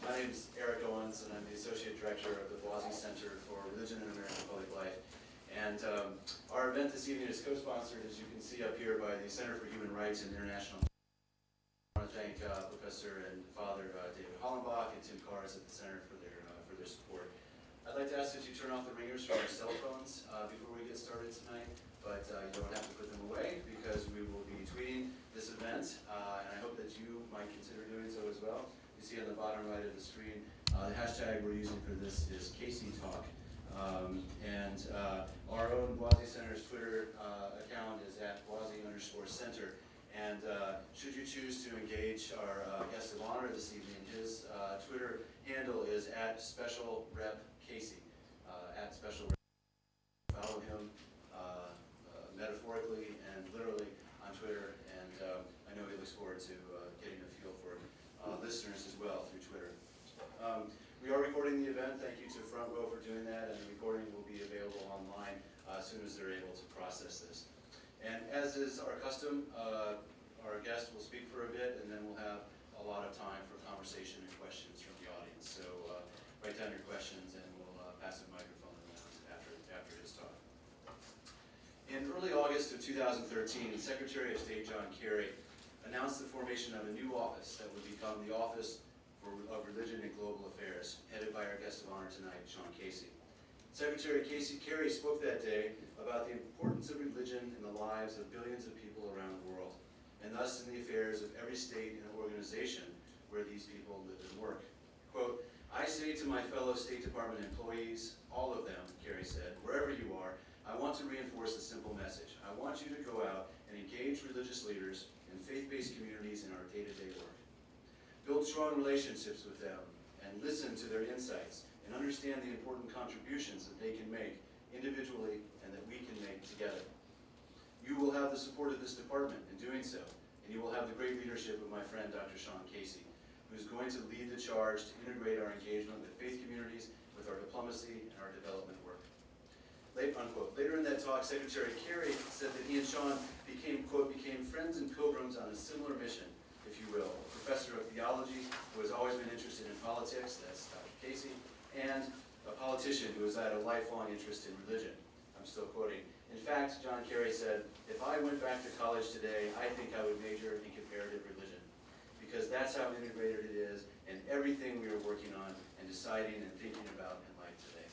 My name is Eric Owens, and I'm the Associate Director of the Blasey Center for Religion and American Public Life. And our event this evening is co-sponsored, as you can see up here, by the Center for Human Rights and International. I want to thank Professor and Father David Hollenbach and Tim Kars at the Center for their support. I'd like to ask that you turn off the ringers from your cell phones before we get started tonight, but you don't have to put them away because we will be tweeting this event, and I hope that you might consider doing so as well. You see on the bottom right of the screen, the hashtag we're using for this is KCTalk, and our own Blasey Center's Twitter account is at @Blasey_Center. And should you choose to engage our guest of honor this evening, his Twitter handle is @SpecialRepCasey, @SpecialRep. Follow him metaphorically and literally on Twitter, and I know he looks forward to getting a feel for listeners as well through Twitter. We are recording the event. Thank you to Front Row for doing that, and the recording will be available online as soon as they're able to process this. And as is our custom, our guest will speak for a bit, and then we'll have a lot of time for conversation and questions from the audience. So write down your questions, and we'll pass the microphone around after his talk. In early August of 2013, Secretary of State John Kerry announced the formation of a new office that would become the Office of Religion and Global Affairs, headed by our guest of honor tonight, Shaun Casey. Secretary Kerry spoke that day about the importance of religion in the lives of billions of people around the world, and thus in the affairs of every state and organization where these people live and work. Quote, "I say to my fellow State Department employees, all of them," Kerry said, "wherever you are, I want to reinforce a simple message. I want you to go out and engage religious leaders and faith-based communities in our day-to-day work. Build strong relationships with them and listen to their insights and understand the important contributions that they can make individually and that we can make together. You will have the support of this department in doing so, and you will have the great leadership of my friend Dr. Shaun Casey, who is going to lead the charge to integrate our engagement with faith communities with our diplomacy and our development work." Unquote. Later in that talk, Secretary Kerry said that he and Shaun became friends and pilgrims on a similar mission, if you will. A professor of theology who has always been interested in politics, that's Dr. Casey, and a politician who has had a lifelong interest in religion. I'm still quoting. In fact, John Kerry said, "If I went back to college today, I think I would major in comparative religion, because that's how integrated it is in everything we are working on and deciding and thinking about in life today."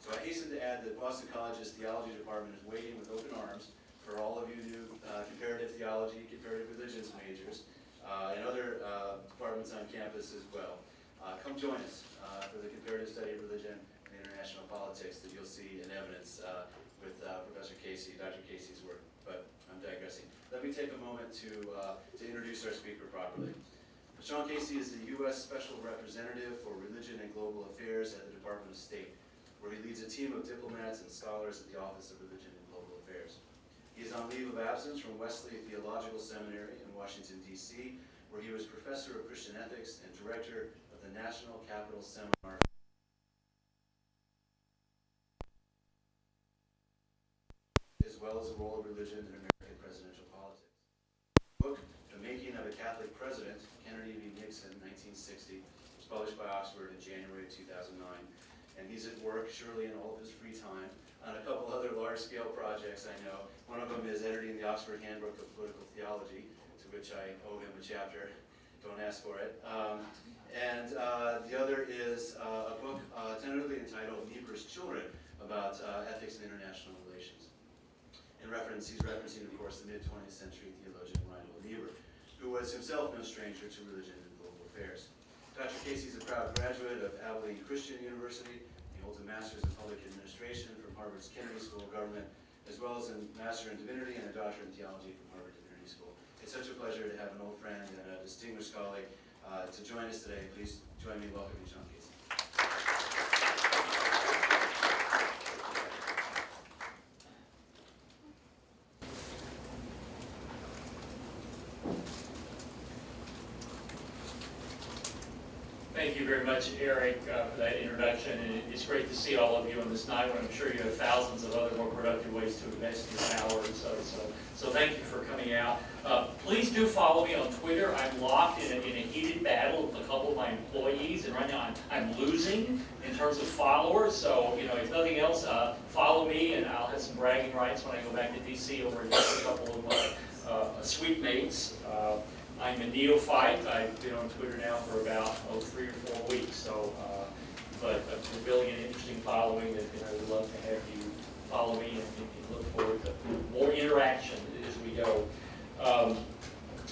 So I hasten to add that Boston College's theology department is waiting with open arms for all of you new comparative theology, comparative religions majors, and other departments on campus as well. Come join us for the comparative study of religion and international politics that you'll see in evidence with Professor Casey, Dr. Casey's work. But I'm digressing. Let me take a moment to introduce our speaker properly. Shaun Casey is the U.S. Special Representative for Religion and Global Affairs at the Department of State, where he leads a team of diplomats and scholars at the Office of Religion and Global Affairs. He is on leave of absence from Wesley Theological Seminary in Washington, D.C., where he was Professor of Christian Ethics and Director of the National Capital Seminar, as well as the role of religion in American presidential politics. The book, The Making of a Catholic President, Kennedy v. Nixon, 1960, was published by Oxford in January 2009. And he's at work, surely in all of his free time, on a couple other large-scale projects I know. One of them is editing the Oxford Handbook of Political Theology, to which I owe him a chapter. Don't ask for it. And the other is a book tentatively entitled Niebuhr's Children, about ethics and international relations. He's referencing, of course, the mid-20th century theologian Reinhold Niebuhr, who was himself no stranger to religion and global affairs. Dr. Casey is a proud graduate of Abilene Christian University. He holds a master's in public administration from Harvard's Kennedy School of Government, as well as a master in divinity and a doctorate in theology from Harvard Divinity School. It's such a pleasure to have an old friend and a distinguished colleague to join us today. Please join me in welcoming Shaun Casey. Thank you very much, Eric, for that introduction. And it's great to see all of you on this night when I'm sure you have thousands of other more productive ways to invest your hour. So thank you for coming out. Please do follow me on Twitter. I'm locked in a heated battle with a couple of my employees, and right now I'm losing in terms of followers. So, you know, if nothing else, follow me and I'll have some bragging rights when I go back to DC over against a couple of my suite mates. I'm a neophyte. I've been on Twitter now for about 3 or 4 weeks. So, but we're building an interesting following, and I would love to have you follow me and look forward to more interaction as we go.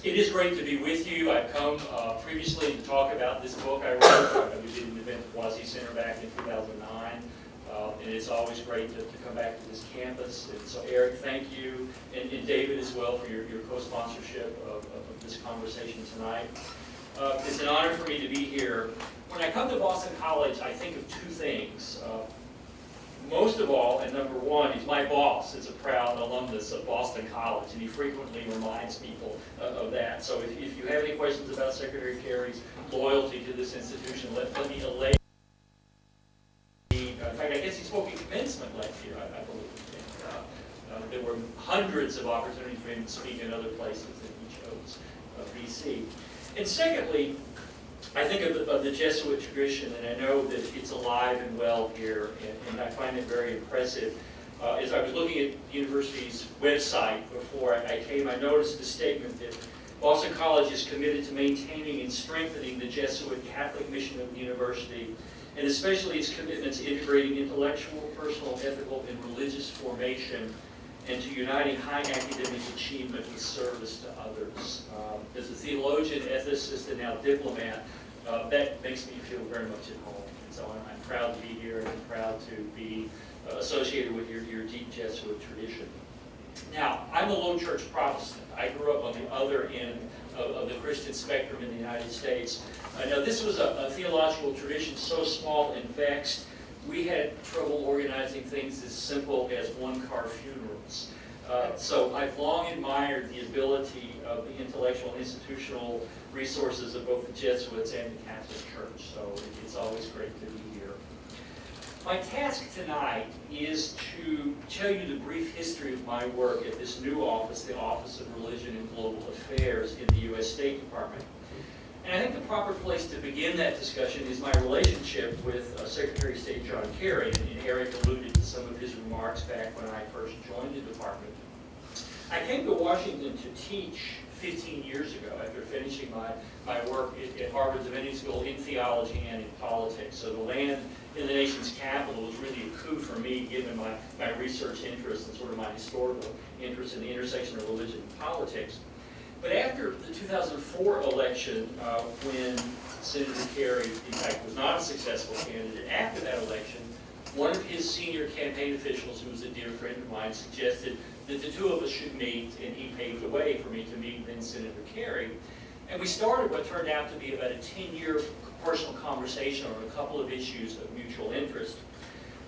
It is great to be with you. I've come previously to talk about this book I wrote. We did an event at Wazee Center back in 2009. And it's always great to come back to this campus. And so Eric, thank you, and David as well for your co-sponsorship of this conversation tonight. It's an honor for me to be here. When I come to Boston College, I think of 2 things. Most of all, and number one, he's my boss. Is a proud alumnus of Boston College, and he frequently reminds people of that. So if you have any questions about Secretary Kerry's loyalty to this institution, let me allay. In fact, I guess he spoke at commencement last year, I believe. And, there were hundreds of opportunities for him to speak in other places, and he chose BC. And secondly, I think of the Jesuit tradition, and I know that it's alive and well here, and I find it very impressive. As I was looking at the university's website before I came, I noticed the statement that Boston College is committed to maintaining and strengthening the Jesuit Catholic mission of the university, and especially its commitment to integrating intellectual, personal, ethical, and religious formation, and to uniting high academic achievement with service to others. As a theologian, ethicist, and now diplomat, that makes me feel very much at home. And so I'm proud to be here, and I'm proud to be associated with your deep Jesuit tradition. Now, I'm a low church Protestant. I grew up on the other end of the Christian spectrum in the United States. Now, this was a theological tradition so small and vexed, we had trouble organizing things as simple as one-car funerals. So I've long admired the ability of the intellectual and institutional resources of both the Jesuits and the Catholic Church. So it's always great to be here. My task tonight is to tell you the brief history of my work at this new office, the Office of Religion and Global Affairs in the U.S. State Department. And I think the proper place to begin that discussion is my relationship with Secretary of State John Kerry, and Eric alluded to some of his remarks back when I first joined the department. I came to Washington to teach 15 years ago after finishing my work at Harvard Divinity School in theology and in politics. So to land in the nation's capital was really a coup for me, given my research interest and sort of my historical interest in the intersection of religion and politics. But after the 2004 election, when Senator Kerry, in fact, was not a successful candidate, after that election, one of his senior campaign officials, who was a dear friend of mine, suggested that the two of us should meet, and he paved the way for me to meet then Senator Kerry. And we started what turned out to be about a 10-year personal conversation on a couple of issues of mutual interest.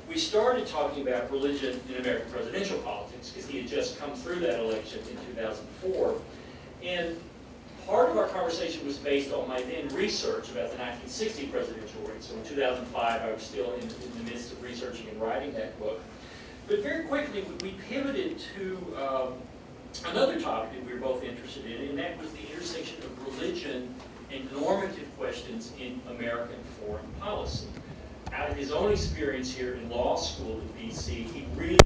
We started talking about religion in American presidential politics, because he had just come through that election in 2004. And part of our conversation was based on my then research about the 1960 presidential race. So in 2005, I was still in the midst of researching and writing that book. But very quickly, we pivoted to another topic that we were both interested in, and that was the intersection of religion and normative questions in American foreign policy. Out of his own experience here in law school at BC, he really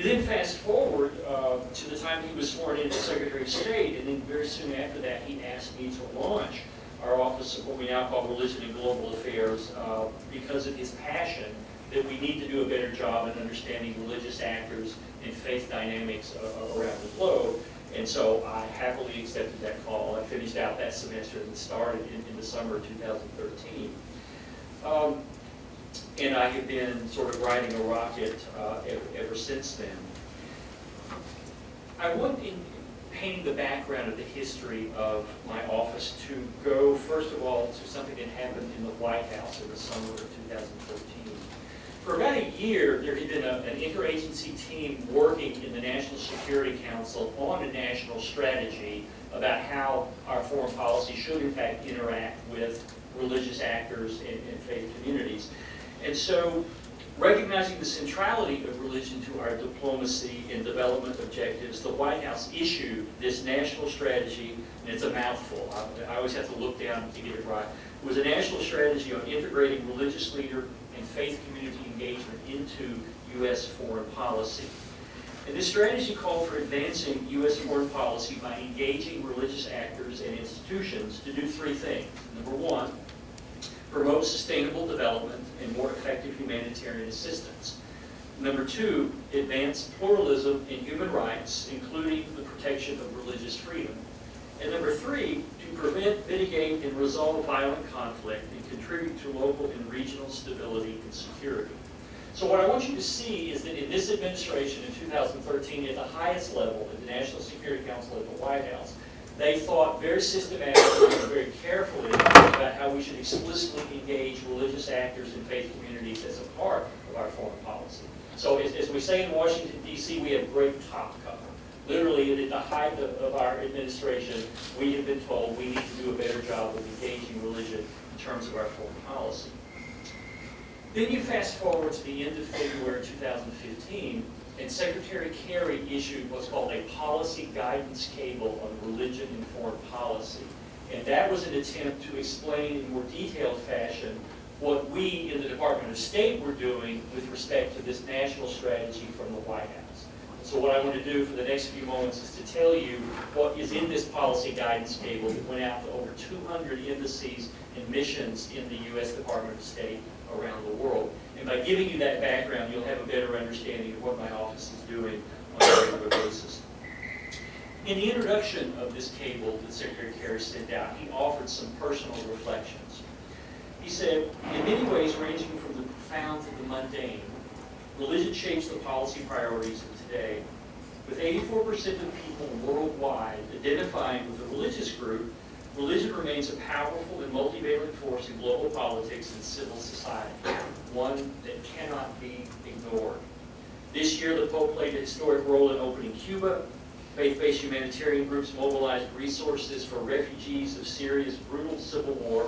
then fast forward to the time he was sworn in as Secretary of State, and then very soon after that, he asked me to launch our Office of what we now call Religion and Global Affairs because of his passion that we need to do a better job in understanding religious actors and faith dynamics around the globe. And so I happily accepted that call. I finished out that semester and started in the summer of 2013. And I have been sort of riding a rocket ever since then. I want, in painting the background of the history of my office, to go, first of all, to something that happened in the White House in the summer of 2013. For about a year, there had been an interagency team working in the National Security Council on a national strategy about how our foreign policy should in fact interact with religious actors and faith communities. And so, recognizing the centrality of religion to our diplomacy and development objectives, the White House issued this national strategy, and it's a mouthful. I always have to look down to get it right. It was a national strategy on integrating religious leader and faith community engagement into U.S. foreign policy. And this strategy called for advancing U.S. foreign policy by engaging religious actors and institutions to do three things. Number one, promote sustainable development and more effective humanitarian assistance. Number two, advance pluralism and human rights, including the protection of religious freedom. And number three, to prevent, mitigate, and resolve violent conflict and contribute to local and regional stability and security. So what I want you to see is that in this administration in 2013, at the highest level, at the National Security Council at the White House, they thought very systematically and very carefully about how we should explicitly engage religious actors and faith communities as a part of our foreign policy. So as we say in Washington, D.C., we have great top cover. Literally, at the height of our administration, we have been told we need to do a better job of engaging religion in terms of our foreign policy. Then you fast forward to the end of February 2015, and Secretary Kerry issued what's called a policy guidance cable on religion and foreign policy. And that was an attempt to explain in more detailed fashion what we in the Department of State were doing with respect to this national strategy from the White House. So what I want to do for the next few moments is to tell you what is in this policy guidance cable that went out to over 200 embassies and missions in the U.S. Department of State around the world. And by giving you that background, you'll have a better understanding of what my office is doing on a regular basis. In the introduction of this cable that Secretary Kerry sent out, he offered some personal reflections. He said, in many ways ranging from the profound to the mundane, religion shapes the policy priorities of today. With 84% of people worldwide identifying with a religious group, religion remains a powerful and multivalent force in global politics and civil society, one that cannot be ignored. This year, the Pope played a historic role in opening Cuba. Faith-based humanitarian groups mobilized resources for refugees of Syria's brutal civil war,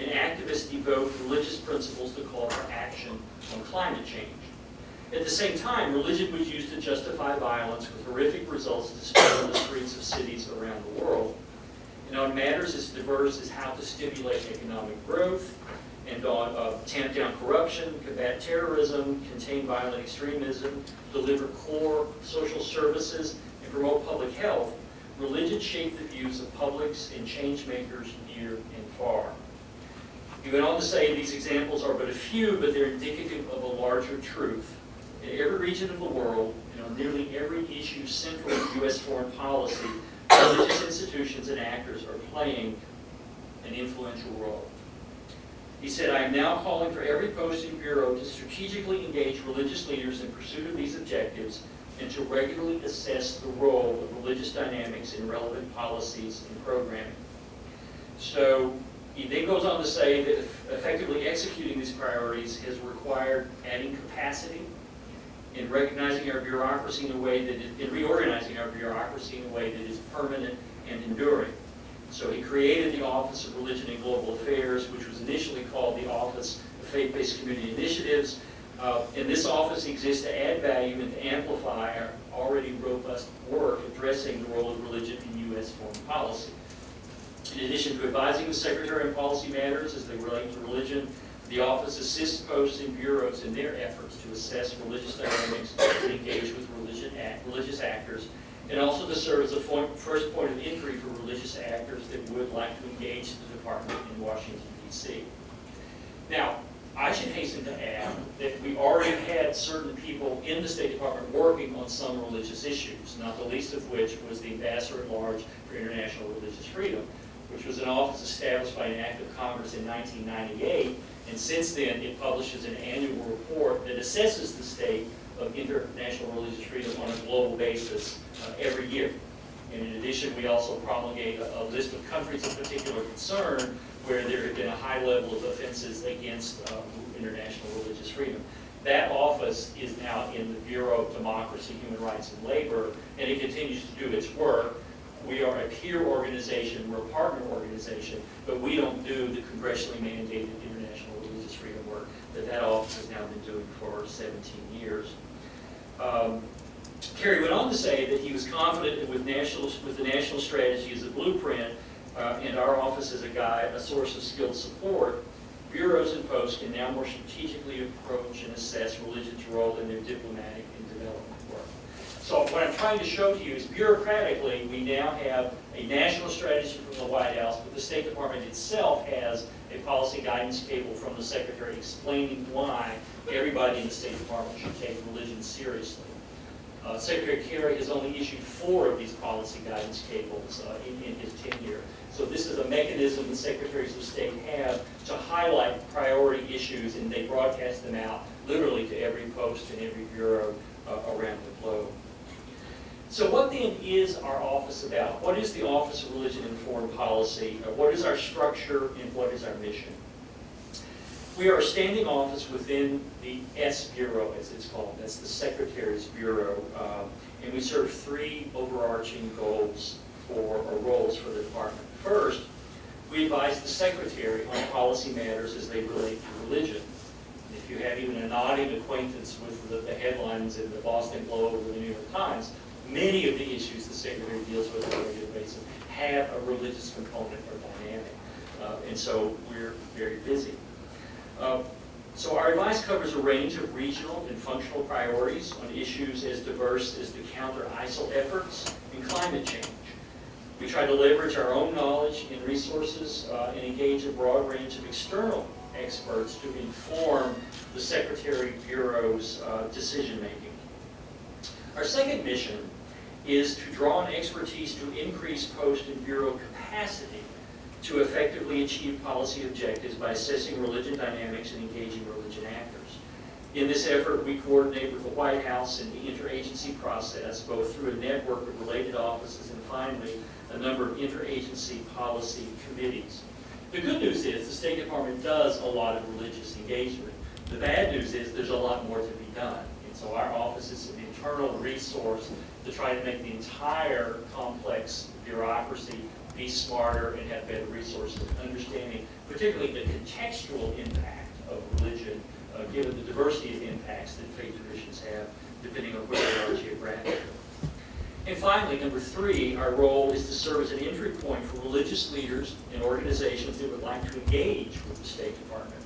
and activists evoked religious principles to call for action on climate change. At the same time, religion was used to justify violence with horrific results displayed on the streets of cities around the world. And on matters as diverse as how to stimulate economic growth, and on tamp down corruption, combat terrorism, contain violent extremism, deliver core social services, and promote public health, religion shaped the views of publics and change makers near and far. He went on to say these examples are but a few, but they're indicative of a larger truth. In every region of the world, and on nearly every issue central to U.S. foreign policy, religious institutions and actors are playing an influential role. He said, I am now calling for every post and bureau to strategically engage religious leaders in pursuit of these objectives and to regularly assess the role of religious dynamics in relevant policies and programming. So he then goes on to say that effectively executing these priorities has required adding capacity in recognizing our bureaucracy in a way that is, in reorganizing our bureaucracy in a way that is permanent and enduring. So he created the Office of Religion and Global Affairs, which was initially called the Office of Faith-Based Community Initiatives. And this office exists to add value and to amplify our already robust work addressing the role of religion in U.S. foreign policy. In addition to advising the Secretary on policy matters as they relate to religion, the office assists posts and bureaus in their efforts to assess religious dynamics and engage with religious actors, and also to serve as a first point of entry for religious actors that would like to engage the department in Washington, D.C. Now, I should hasten to add that we already had certain people in the State Department working on some religious issues, not the least of which was the Ambassador at Large for International Religious Freedom, which was an office established by an act of Congress in 1998, and since then it publishes an annual report that assesses the state of international religious freedom on a global basis every year. And in addition, we also promulgate a list of countries of particular concern where there have been a high level of offenses against international religious freedom. That office is now in the Bureau of Democracy, Human Rights, and Labor, and it continues to do its work. We are a peer organization, we're a partner organization, but we don't do the congressionally mandated international religious freedom work that office has now been doing for 17 years. Kerry went on to say that he was confident with the national strategy as a blueprint and our office as a guide, a source of skilled support. Bureaus and posts can now more strategically approach and assess religion's role in their diplomatic and development work. So what I'm trying to show to you is bureaucratically, we now have a national strategy from the White House, but the State Department itself has a policy guidance cable from the Secretary explaining why everybody in the State Department should take religion seriously. Secretary Kerry has only issued 4 of these policy guidance cables in his tenure. So this is a mechanism the Secretaries of State have to highlight priority issues, and they broadcast them out literally to every post and every bureau around the globe. So what then is our office about? What is the Office of Religion and Foreign Policy? What is our structure and what is our mission? We are a standing office within the S Bureau, as it's called. That's the Secretary's Bureau. And we serve 3 overarching goals or roles for the department. First, we advise the Secretary on policy matters as they relate to religion. And if you have even a nodding acquaintance with the headlines in the Boston Globe or the New York Times, many of the issues the Secretary deals with on a regular basis have a religious component or dynamic. And so we're very busy. So our advice covers a range of regional and functional priorities on issues as diverse as the counter ISIL efforts and climate change. We try to leverage our own knowledge and resources and engage a broad range of external experts to inform the Secretary Bureau's decision-making. Our second mission is to draw on expertise to increase post and bureau capacity to effectively achieve policy objectives by assessing religion dynamics and engaging religion actors. In this effort, we coordinate with the White House and the interagency process, both through a network of related offices and finally, a number of interagency policy committees. The good news is the State Department does a lot of religious engagement. The bad news is there's a lot more to be done. And so our office is an internal resource to try to make the entire complex bureaucracy be smarter and have better resources, understanding particularly the contextual impact of religion, given the diversity of impacts that faith traditions have, depending on where they are geographically. And finally, number 3, our role is to serve as an entry point for religious leaders and organizations that would like to engage with the State Department,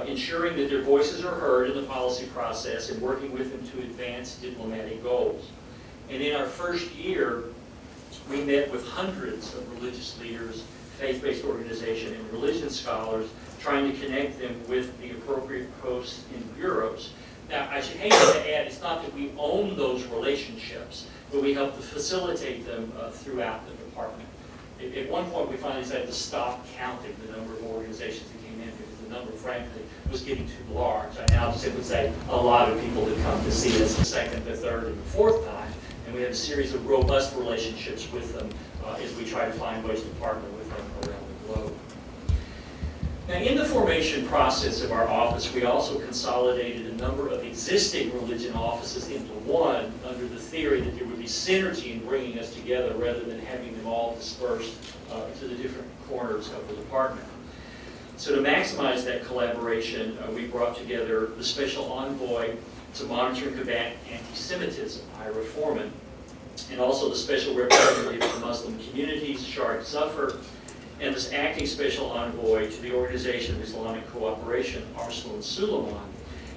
ensuring that their voices are heard in the policy process and working with them to advance diplomatic goals. And in our first year, we met with hundreds of religious leaders, faith-based organizations, and religion scholars, trying to connect them with the appropriate posts in bureaus. Now, I should hasten to add, it's not that we own those relationships, but we help to facilitate them throughout the department. At one point, we finally decided to stop counting the number of organizations that came in because the number, frankly, was getting too large. I now just would say a lot of people that come to see us the second, the third, and the 4th time. And we have a series of robust relationships with them as we try to find ways to partner with them around the globe. Now, in the formation process of our office, we also consolidated a number of existing religion offices into one under the theory that there would be synergy in bringing us together rather than having them all dispersed to the different corners of the department. So to maximize that collaboration, we brought together the Special Envoy to monitor and combat anti-Semitism, Ira Foreman, and also the Special Representative for Muslim Communities, Shard Zuffer, and this acting Special Envoy to the Organization of Islamic Cooperation, Arslan Suleiman.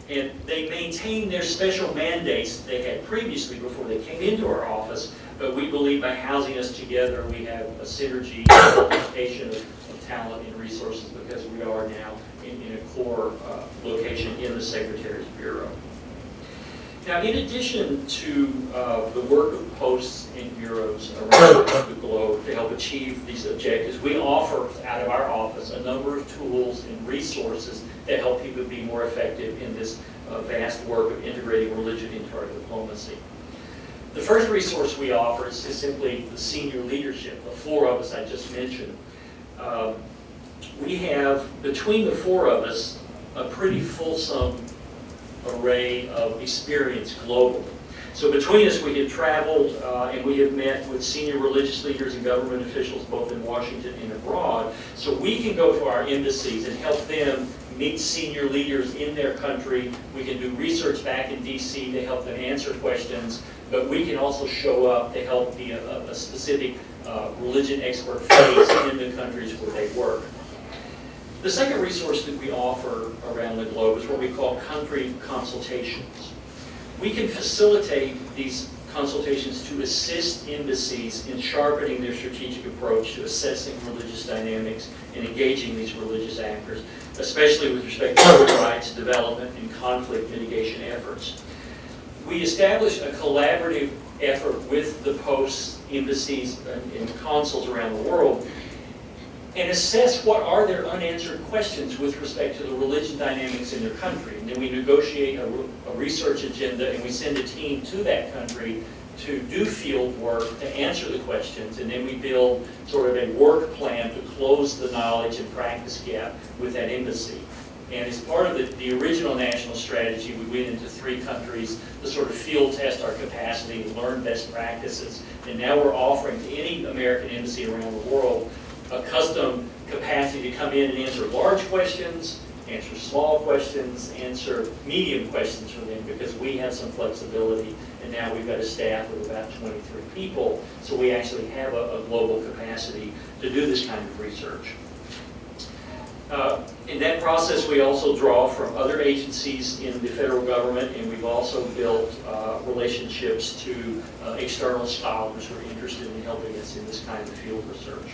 And they maintain their special mandates that they had previously before they came into our office, but we believe by housing us together, we have a synergy, multiplication of talent and resources because we are now in a core location in the Secretary's Bureau. Now, in addition to the work of posts and bureaus around the globe to help achieve these objectives, we offer out of our office a number of tools and resources that help people be more effective in this vast work of integrating religion into our diplomacy. The first resource we offer is simply the senior leadership, the 4 of us I just mentioned. We have, between the 4 of us, a pretty fulsome array of experience globally. So between us, we have traveled and we have met with senior religious leaders and government officials both in Washington and abroad. So we can go to our embassies and help them meet senior leaders in their country. We can do research back in DC to help them answer questions, but we can also show up to help be a specific religion expert face in the countries where they work. The second resource that we offer around the globe is what we call country consultations. We can facilitate these consultations to assist embassies in sharpening their strategic approach to assessing religious dynamics and engaging these religious actors, especially with respect to human rights, development, and conflict mitigation efforts. We establish a collaborative effort with the posts, embassies, and consuls around the world and assess what are their unanswered questions with respect to the religion dynamics in their country. And then we negotiate a research agenda and we send a team to that country to do field work to answer the questions, and then we build sort of a work plan to close the knowledge and practice gap with that embassy. And as part of the original national strategy, we went into 3 countries to sort of field test our capacity and learn best practices. And now we're offering to any American embassy around the world a custom capacity to come in and answer large questions, answer small questions, answer medium questions for them, because we have some flexibility, and now we've got a staff of about 23 people, so we actually have a global capacity to do this kind of research. In that process, we also draw from other agencies in the federal government, and we've also built relationships to external scholars who are interested in helping us in this kind of field research.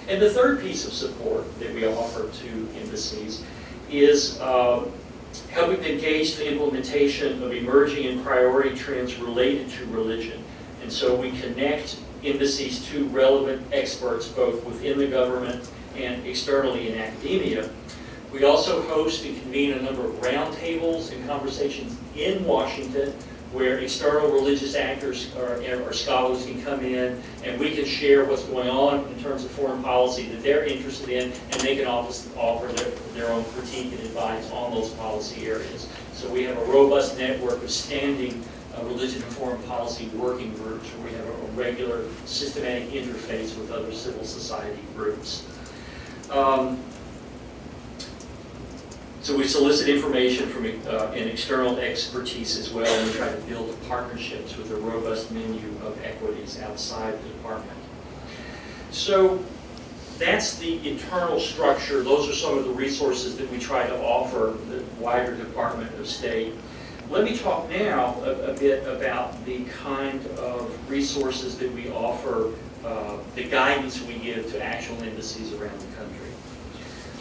And the third piece of support that we offer to embassies is helping them gauge the implementation of emerging and priority trends related to religion. And so we connect embassies to relevant experts both within the government and externally in academia. We also host and convene a number of roundtables and conversations in Washington where external religious actors or scholars can come in and we can share what's going on in terms of foreign policy that they're interested in, and they can offer their own critique and advice on those policy areas. So we have a robust network of standing religion and foreign policy working groups where we have a regular systematic interface with other civil society groups. So we solicit information from and external expertise as well, and we try to build partnerships with a robust menu of equities outside the department. So that's the internal structure. Those are some of the resources that we try to offer the wider Department of State. Let me talk now a bit about the kind of resources that we offer, the guidance we give to actual embassies around the country.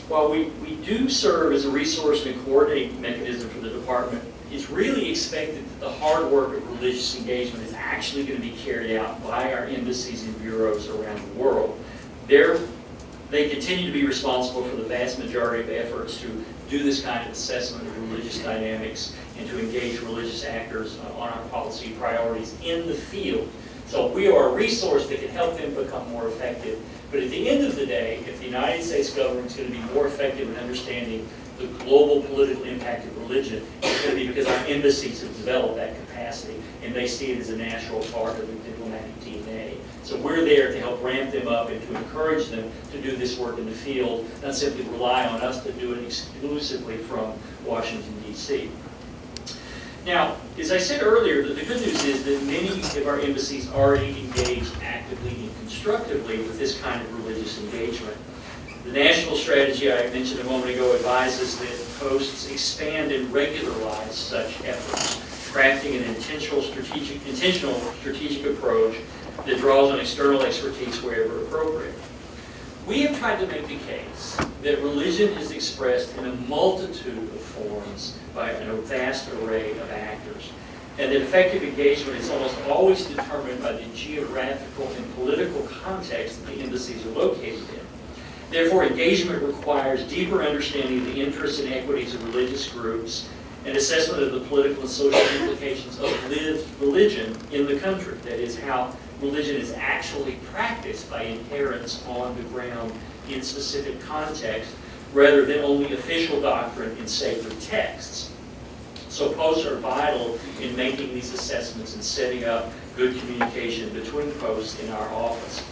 While we do serve as a resource and a coordinating mechanism for the department, it's really expected that the hard work of religious engagement is actually going to be carried out by our embassies and bureaus around the world. They continue to be responsible for the vast majority of efforts to do this kind of assessment of religious dynamics and to engage religious actors on our policy priorities in the field. So we are a resource that can help them become more effective. But at the end of the day, if the United States government is going to be more effective in understanding the global political impact of religion, it's going to be because our embassies have developed that capacity, and they see it as a natural part of the diplomatic DNA. So we're there to help ramp them up and to encourage them to do this work in the field, not simply rely on us to do it exclusively from Washington, D.C. Now, as I said earlier, the good news is that many of our embassies already engage actively and constructively with this kind of religious engagement. The national strategy I mentioned a moment ago advises that posts expand and regularize such efforts, crafting an intentional strategic approach that draws on external expertise wherever appropriate. We have tried to make the case that religion is expressed in a multitude of forms by a vast array of actors, and that effective engagement is almost always determined by the geographical and political context that the embassies are located in. Therefore, engagement requires deeper understanding of the interests and equities of religious groups an assessment of the political and social implications of lived religion in the country. That is, how religion is actually practiced by adherents on the ground in specific contexts, rather than only official doctrine in sacred texts. So posts are vital in making these assessments and setting up good communication between posts in our office.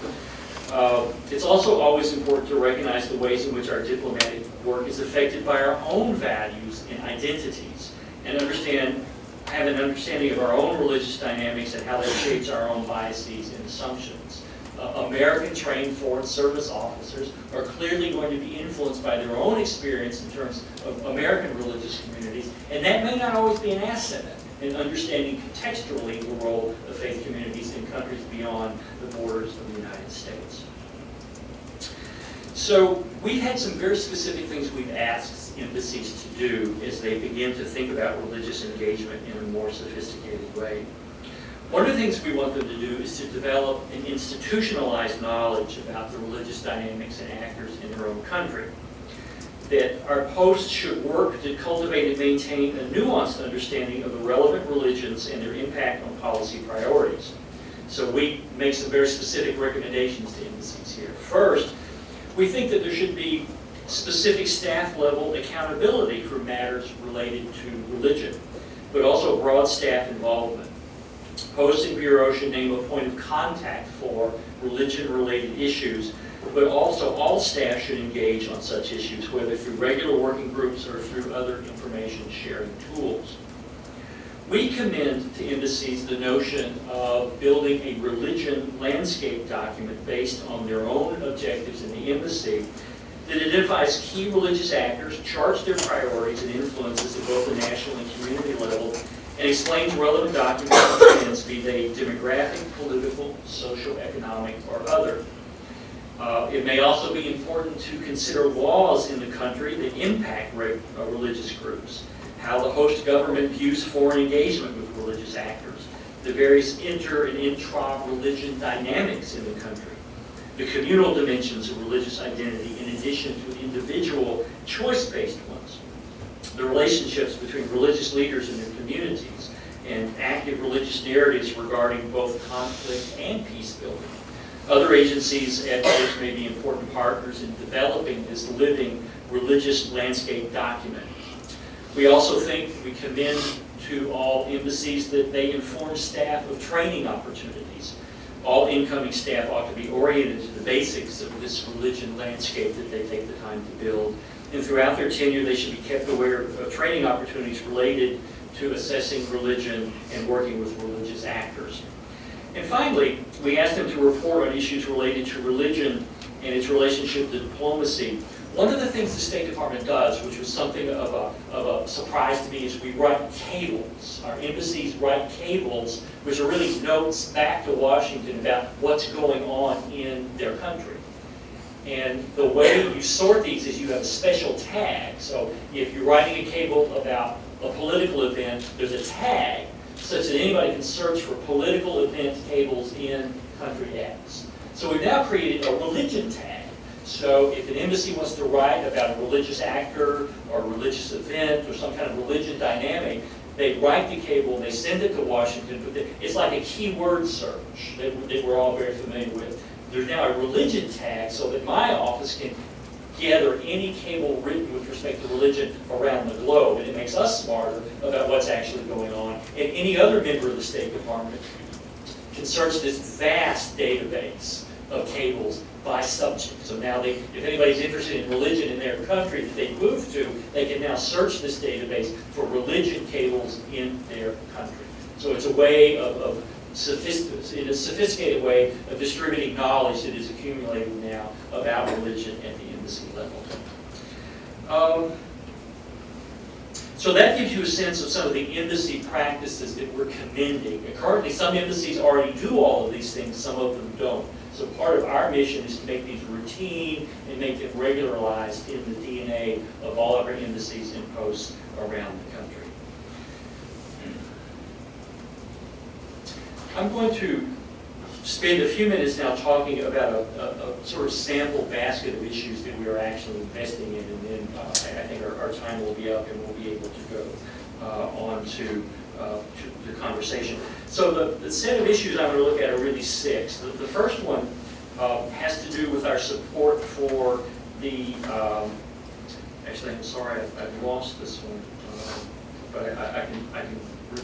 It's also always important to recognize the ways in which our diplomatic work is affected by our own values and identities, and have an understanding of our own religious dynamics and how that shapes our own biases and assumptions. American trained foreign service officers are clearly going to be influenced by their own experience in terms of American religious communities, and that may not always be an asset in understanding contextually the role of faith communities in countries beyond the borders of the United States. So we've had some very specific things we've asked embassies to do as they begin to think about religious engagement in a more sophisticated way. One of the things we want them to do is to develop an institutionalized knowledge about the religious dynamics and actors in their own country. That our posts should work to cultivate and maintain a nuanced understanding of the relevant religions and their impact on policy priorities. So we make some very specific recommendations to embassies here. First, we think that there should be specific staff level accountability for matters related to religion, but also broad staff involvement. Posts and bureaus should name a point of contact for religion-related issues, but also all staff should engage on such issues, whether through regular working groups or through other information sharing tools. We commend to embassies the notion of building a religion landscape document based on their own objectives in the embassy that identifies key religious actors, charts their priorities and influences at both the national and community level, and explains relevant documents and trends, be they demographic, political, social, economic, or other. It may also be important to consider laws in the country that impact religious groups, how the host government views foreign engagement with religious actors, the various inter- and intra-religion dynamics in the country, the communal dimensions of religious identity in addition to individual choice-based ones, the relationships between religious leaders and their communities, and active religious narratives regarding both conflict and peace building. Other agencies at posts may be important partners in developing this living religious landscape document. We also think we commend to all embassies that they inform staff of training opportunities. All incoming staff ought to be oriented to the basics of this religion landscape that they take the time to build. And throughout their tenure, they should be kept aware of training opportunities related to assessing religion and working with religious actors. And finally, we asked them to report on issues related to religion and its relationship to diplomacy. One of the things the State Department does, which was something of a surprise to me, is we write cables. Our embassies write cables, which are really notes back to Washington about what's going on in their country. And the way you sort these is you have a special tag. So if you're writing a cable about a political event, there's a tag such that anybody can search for political event cables in country X. So we've now created a religion tag. So if an embassy wants to write about a religious actor or a religious event or some kind of religion dynamic, they write the cable and they send it to Washington. But it's like a keyword search that we're all very familiar with. There's now a religion tag so that my office can gather any cable written with respect to religion around the globe, and it makes us smarter about what's actually going on. And any other member of the State Department can search this vast database of cables by subject. So now if anybody's interested in religion in their country that they move to, they can now search this database for religion cables in their country. So it's a way of in a sophisticated way of distributing knowledge that is accumulating now about religion at the embassy level. So that gives you a sense of some of the embassy practices that we're commending. And currently, some embassies already do all of these things, some of them don't. So part of our mission is to make these routine and make them regularized in the DNA of all of our embassies and posts around the country. I'm going to spend a few minutes now talking about a sort of sample basket of issues that we are actually investing in, and then I think our time will be up and we'll be able to on to the conversation. So the set of issues I'm going to look at are really 6. The first one has to do with our support for the, actually I'm sorry, I've lost this one, but I can,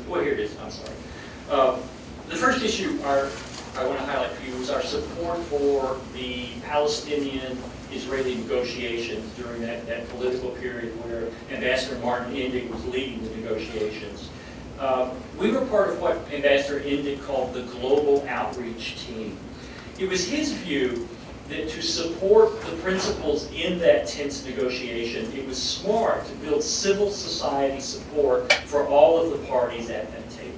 well here it is, I'm sorry. The first issue I want to highlight for you is our support for the Palestinian-Israeli negotiations during that political period where Ambassador Martin Indyk was leading the negotiations. We were part of what Ambassador Indyk called the Global Outreach Team. It was his view that to support the principles in that tense negotiation, it was smart to build civil society support for all of the parties at that table.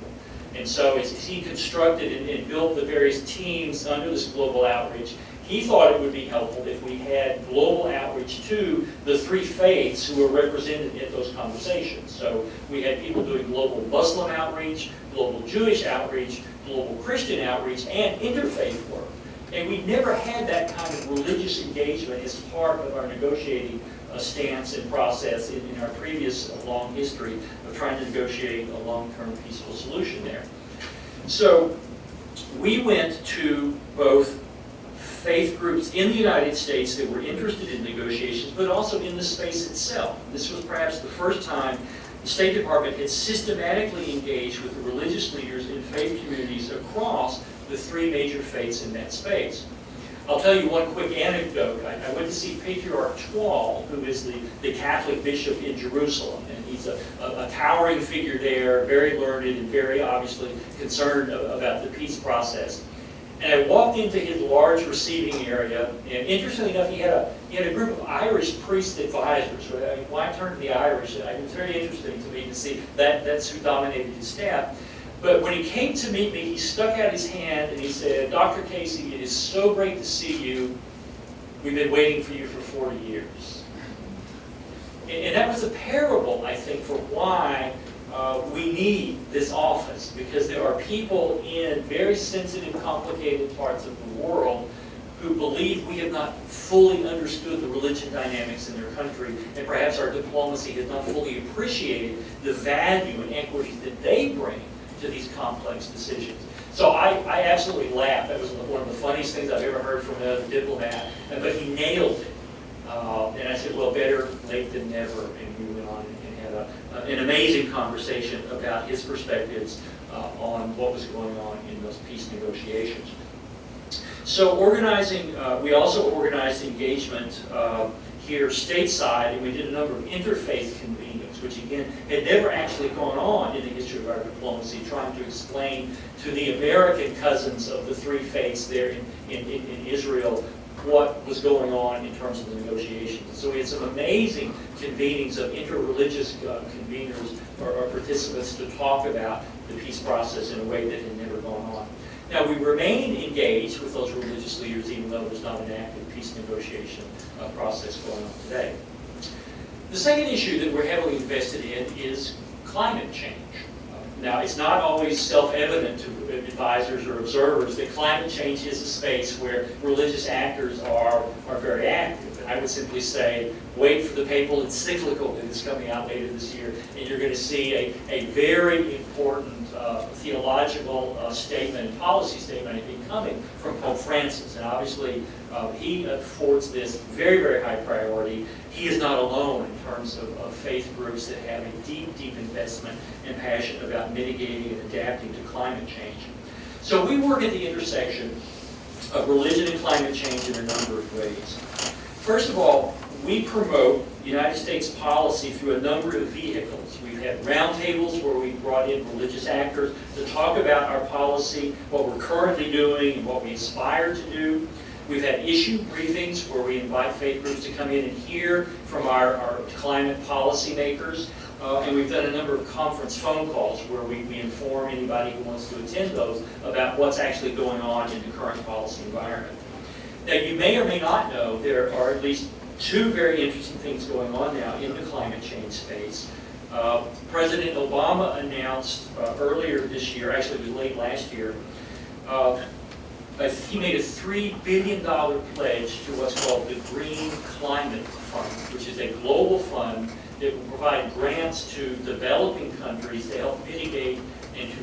And so as he constructed and built the various teams under this global outreach, he thought it would be helpful if we had global outreach to the 3 faiths who were represented at those conversations. So we had people doing global Muslim outreach, global Jewish outreach, global Christian outreach, and interfaith work. And we never had that kind of religious engagement as part of our negotiating stance and process in our previous long history of trying to negotiate a long-term peaceful solution there. So we went to both faith groups in the United States that were interested in negotiations, but also in the space itself. This was perhaps the first time the State Department had systematically engaged with the religious leaders in faith communities across the 3 major faiths in that space. I'll tell you one quick anecdote. I went to see Patriarch Twall, who is the Catholic bishop in Jerusalem, and he's a towering figure there, very learned and very obviously concerned about the peace process. And I walked into his large receiving area, and interestingly enough, he had a group of Irish priest advisors. Right? I mean, why turn to the Irish? It was very interesting to me to see that's who dominated his staff. But when he came to meet me, he stuck out his hand and he said, "Dr. Casey, it is so great to see you. We've been waiting for you for 40 years." And that was a parable, I think, for why we need this office, because there are people in very sensitive, complicated parts of the world who believe we have not fully understood the religion dynamics in their country, and perhaps our diplomacy has not fully appreciated the value and equities that they bring to these complex decisions. So I absolutely laughed. That was one of the funniest things I've ever heard from a diplomat, but he nailed it. And I said, well, better late than never, and we went on and had an amazing conversation about his perspectives on what was going on in those peace negotiations. So organizing, we also organized engagement here stateside, and we did a number of interfaith convenings, which again had never actually gone on in the history of our diplomacy, trying to explain to the American cousins of the 3 faiths there in Israel what was going on in terms of the negotiations. So we had some amazing convenings of interreligious conveners or participants to talk about the peace process in a way that had never gone on. Now, we remain engaged with those religious leaders even though there's not an active peace negotiation process going on today. The second issue that we're heavily invested in is climate change. Now, it's not always self-evident to advisors or observers that climate change is a space where religious actors are very active. And I would simply say, wait for the papal encyclical that is coming out later this year, and you're going to see a very important theological statement and policy statement, I think, coming from Pope Francis. And obviously, he affords this very, very high priority. He is not alone in terms of faith groups that have a deep, deep investment and passion about mitigating and adapting to climate change. So we work at the intersection of religion and climate change in a number of ways. First of all, we promote United States policy through a number of vehicles. We've had roundtables where we brought in religious actors to talk about our policy, what we're currently doing, and what we aspire to do. We've had issue briefings where we invite faith groups to come in and hear from our climate policymakers. And we've done a number of conference phone calls where we inform anybody who wants to attend those about what's actually going on in the current policy environment. Now, you may or may not know there are at least 2 very interesting things going on now in the climate change space. President Obama announced earlier this year, actually it was late last year, he made a $3 billion pledge to what's called the Green Climate Fund, which is a global fund that will provide grants to developing countries to help mitigate and to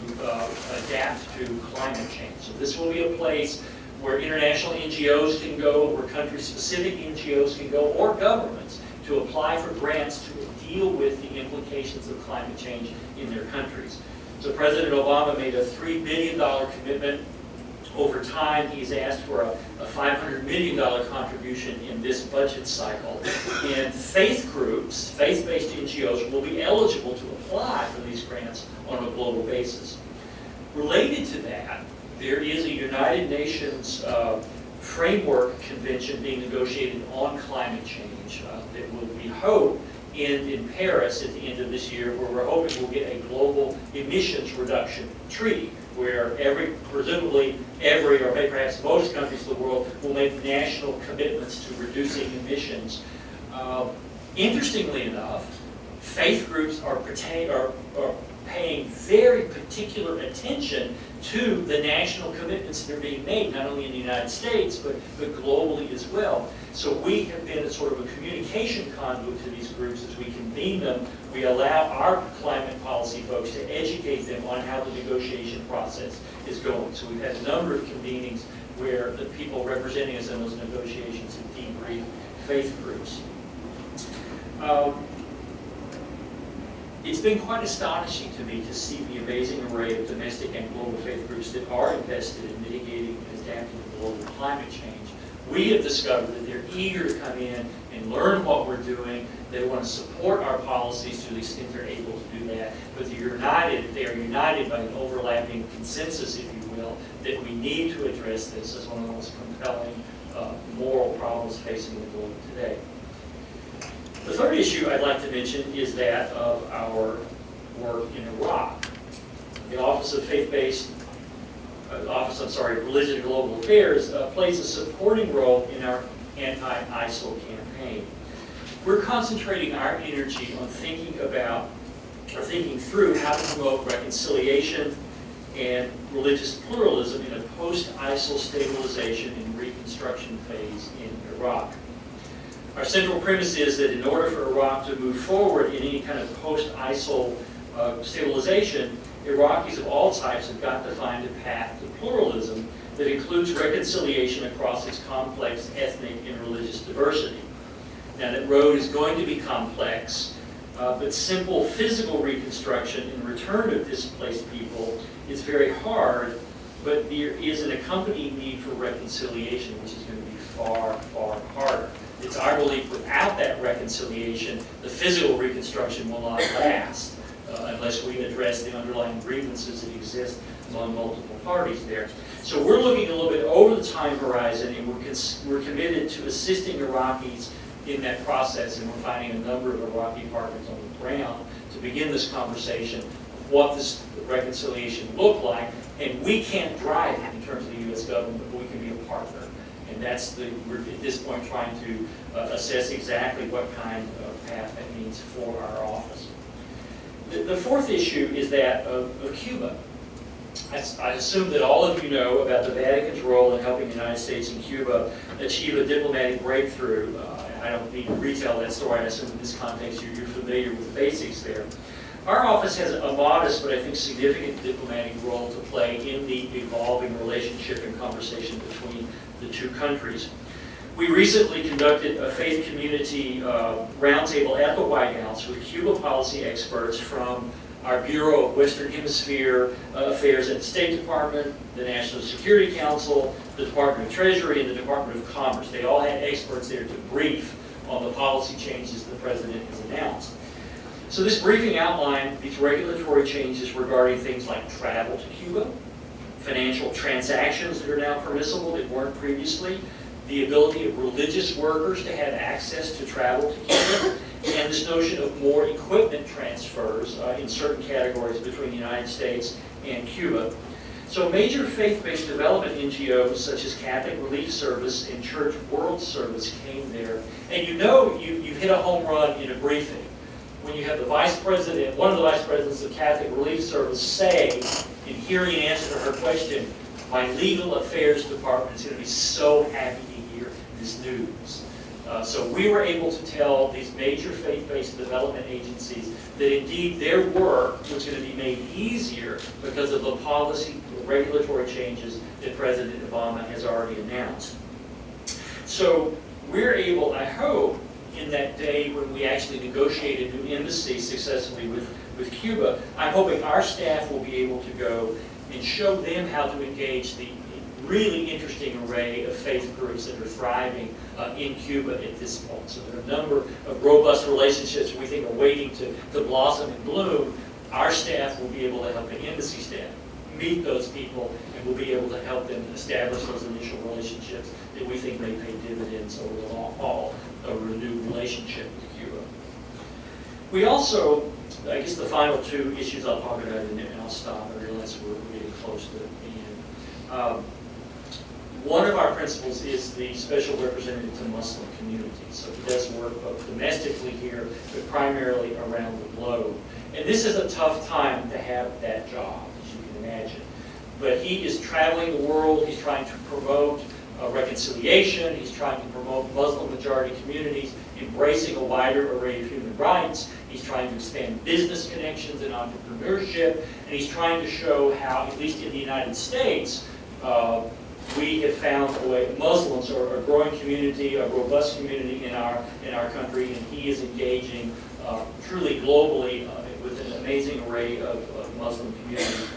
adapt to climate change. So this will be a place where international NGOs can go, where country-specific NGOs can go, or governments, to apply for grants to deal with the implications of climate change in their countries. So President Obama made a $3 billion commitment. Over time, he's asked for a $500 million contribution in this budget cycle. And faith groups, faith-based NGOs, will be eligible to apply for these grants on a global basis. Related to that, there is a United Nations framework convention being negotiated on climate change that will, we hope, end in Paris at the end of this year, where we're hoping we'll get a global emissions reduction treaty, where presumably every, or maybe perhaps most countries of the world will make national commitments to reducing emissions. Interestingly enough, faith groups are paying very particular attention to the national commitments that are being made, not only in the United States, but globally as well. So we have been a sort of a communication conduit to these groups as we convene them. We allow our climate policy folks to educate them on how the negotiation process is going. So we've had a number of convenings where the people representing us in those negotiations have debriefed faith groups. It's been quite astonishing to me to see the amazing array of domestic and global faith groups that are invested in mitigating and adapting to global climate change. We have discovered that they're eager to come in and learn what we're doing. They want to support our policies to the extent they're able to do that. But they are united by an overlapping consensus, if you will, that we need to address this as one of the most compelling moral problems facing the globe today. The third issue I'd like to mention is that of our work in Iraq. The Office of Religion and Global Affairs plays a supporting role in our anti-ISIL campaign. We're concentrating our energy on thinking through how to promote reconciliation and religious pluralism in a post-ISIL stabilization and reconstruction phase in Iraq. Our central premise is that in order for Iraq to move forward in any kind of post-ISIL stabilization, Iraqis of all types have got to find a path to pluralism that includes reconciliation across its complex ethnic and religious diversity. Now, that road is going to be complex, but simple physical reconstruction and return of displaced people is very hard, but there is an accompanying need for reconciliation, which is going to be far, far harder. It's our belief without that reconciliation, the physical reconstruction will not last unless we address the underlying grievances that exist among multiple parties there. So we're looking a little bit over the time horizon, and we're committed to assisting Iraqis in that process, and we're finding a number of Iraqi partners on the ground to begin this conversation of what this reconciliation look like, and we can't drive it in terms of the U.S. government, but we can be a partner. And we're at this point trying to assess exactly what kind of path that means for our office. The fourth issue is that of Cuba. I assume that all of you know about the Vatican's role in helping the United States and Cuba achieve a diplomatic breakthrough. I don't need to retell that story. I assume in this context you're familiar with the basics there. Our office has a modest but I think significant diplomatic role to play in the evolving relationship and conversation between the two countries. We recently conducted a faith community roundtable at the White House with Cuba policy experts from our Bureau of Western Hemisphere Affairs at the State Department, the National Security Council, the Department of Treasury, and the Department of Commerce. They all had experts there to brief on the policy changes the President has announced. So this briefing outlined these regulatory changes regarding things like travel to Cuba, financial transactions that are now permissible that weren't previously, the ability of religious workers to have access to travel to Cuba, and this notion of more equipment transfers in certain categories between the United States and Cuba. So major faith-based development NGOs such as Catholic Relief Service and Church World Service came there. And you hit a home run in a briefing when you have the vice president, one of the vice presidents of Catholic Relief Service say, in hearing an answer to her question, My legal affairs department is going to be so happy to hear this news. So we were able to tell these major faith-based development agencies that indeed their work was going to be made easier because of the policy, the regulatory changes that President Obama has already announced. So we're able, I hope, in that day when we actually negotiate a new embassy successfully with Cuba, I'm hoping our staff will be able to go and show them how to engage the really interesting array of faith groups that are thriving in Cuba at this point. So there are a number of robust relationships we think are waiting to blossom and bloom. Our staff will be able to help the embassy staff meet those people, and we'll be able to help them establish those initial relationships that we think may pay dividends over the long haul, a renewed relationship with Cuba. We also, I guess the final two issues I'll talk about, and I'll stop. I realize we're getting close to the end. One of our principles is the special representative to Muslim communities. So he does work both domestically here, but primarily around the globe. And this is a tough time to have that job, as you can imagine. But he is traveling the world. He's trying to promote reconciliation. He's trying to promote Muslim-majority communities, embracing a wider array of human rights. He's trying to expand business connections and entrepreneurship. And he's trying to show how, at least in the United States, we have found a way. Muslims are a growing community, a robust community in our country, and he is engaging truly globally with an amazing array of Muslim communities.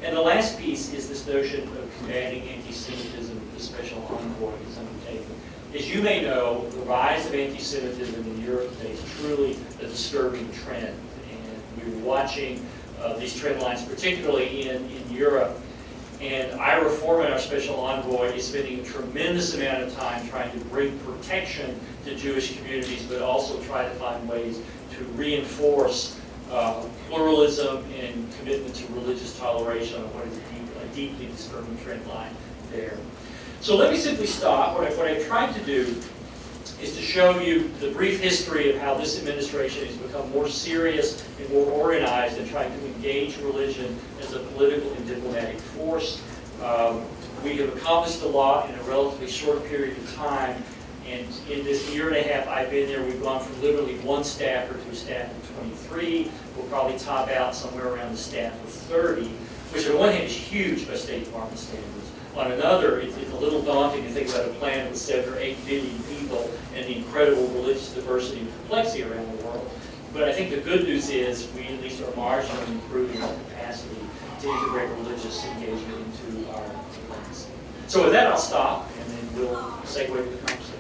And the last piece is this notion of combating anti-Semitism that the special envoy is undertaking. As you may know, the rise of anti-Semitism in Europe today is truly a disturbing trend, and we're watching these trend lines, particularly in Europe. And Ira Foreman, our special envoy, is spending a tremendous amount of time trying to bring protection to Jewish communities, but also try to find ways to reinforce pluralism and commitment to religious toleration on what is a deeply disturbing trend line there. So let me simply stop. What I've tried to do is to show you the brief history of how this administration has become more serious and more organized in trying to engage religion as a political and diplomatic force. We have accomplished a lot in a relatively short period of time, and in this year and a half I've been there, we've gone from literally one staffer to a staff of 23. We'll probably top out somewhere around the staff of 30, which on one hand is huge by State Department standards. On another, it's a little daunting to think about a planet with 7 or 8 billion people and the incredible religious diversity and complexity around the world. But I think the good news is we at least are marginally improving our capacity to integrate religious engagement into our plans. So with that, I'll stop, and then we'll segue to the conversation.